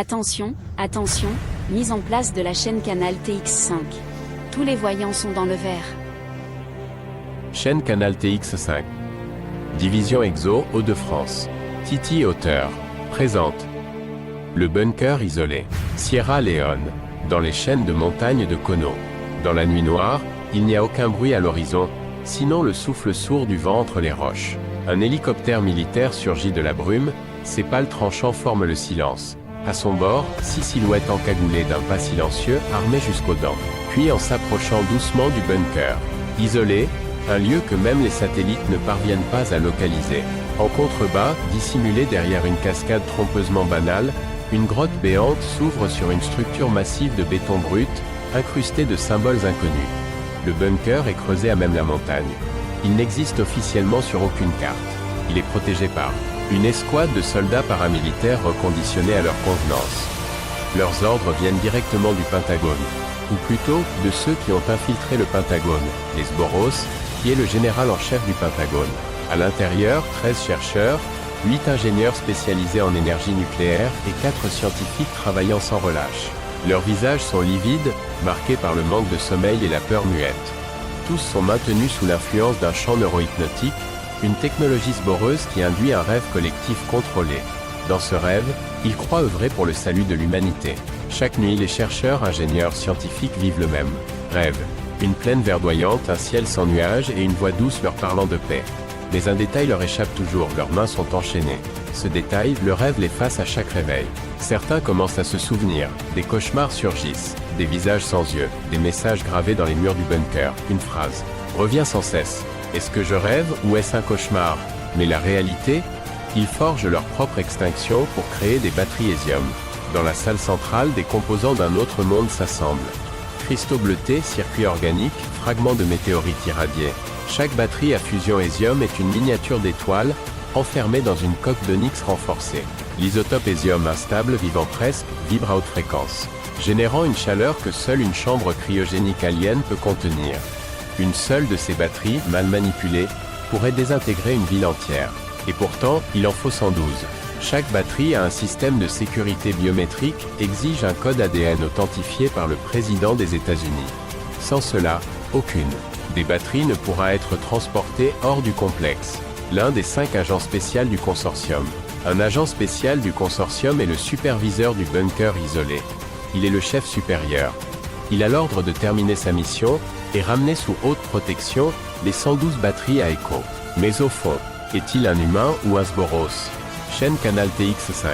Attention, attention, mise en place de la chaîne Canal TX5. Tous les voyants sont dans le vert. Chaîne Canal TX5. Division Exo Hauts-de-France. Titi Auteur. Présente. Le bunker isolé. Sierra Leone. Dans les chaînes de montagnes de Kono. Dans la nuit noire, il n'y a aucun bruit à l'horizon, sinon le souffle sourd du vent entre les roches. Un hélicoptère militaire surgit de la brume, ses pales tranchants forment le silence. À son bord, 6 silhouettes encagoulées d'un pas silencieux, armées jusqu'aux dents. Puis en s'approchant doucement du bunker. Isolé, un lieu que même les satellites ne parviennent pas à localiser. En contrebas, dissimulé derrière une cascade trompeusement banale, une grotte béante s'ouvre sur une structure massive de béton brut, incrustée de symboles inconnus. Le bunker est creusé à même la montagne. Il n'existe officiellement sur aucune carte. Il est protégé par une escouade de soldats paramilitaires reconditionnés à leur convenance. Leurs ordres viennent directement du Pentagone, ou plutôt de ceux qui ont infiltré le Pentagone, les Sboros, qui est le général en chef du Pentagone. À l'intérieur, 13 chercheurs, 8 ingénieurs spécialisés en énergie nucléaire et 4 scientifiques travaillant sans relâche. Leurs visages sont livides, marqués par le manque de sommeil et la peur muette. Tous sont maintenus sous l'influence d'un champ neurohypnotique, une technologie sboreuse qui induit un rêve collectif contrôlé. Dans ce rêve, ils croient œuvrer pour le salut de l'humanité. Chaque nuit, les chercheurs, ingénieurs, scientifiques vivent le même rêve. Une plaine verdoyante, un ciel sans nuages et une voix douce leur parlant de paix. Mais un détail leur échappe toujours, leurs mains sont enchaînées. Ce détail, le rêve l'efface à chaque réveil. Certains commencent à se souvenir, des cauchemars surgissent, des visages sans yeux, des messages gravés dans les murs du bunker, une phrase revient sans cesse. Est-ce que je rêve ou est-ce un cauchemar? Mais la réalité, ils forgent leur propre extinction pour créer des batteries hésium. Dans la salle centrale, des composants d'un autre monde s'assemblent. Cristaux bleutés, circuits organiques, fragments de météorites irradiés. Chaque batterie à fusion hésium est une miniature d'étoile, enfermée dans une coque d'onyx renforcée. L'isotope hésium instable, vivant presque, vibre à haute fréquence, générant une chaleur que seule une chambre cryogénique alien peut contenir. Une seule de ces batteries, mal manipulée, pourrait désintégrer une ville entière. Et pourtant, il en faut 112. Chaque batterie a un système de sécurité biométrique, exige un code ADN authentifié par le président des États-Unis. Sans cela, aucune des batteries ne pourra être transportée hors du complexe. L'un des 5 agents spéciaux du consortium. Un agent spécial du consortium est le superviseur du bunker isolé. Il est le chef supérieur. Il a l'ordre de terminer sa mission et ramener sous haute protection les 112 batteries à Echo. Mais au fond, est-il un humain ou un Sboros? Chaîne Canal TX5.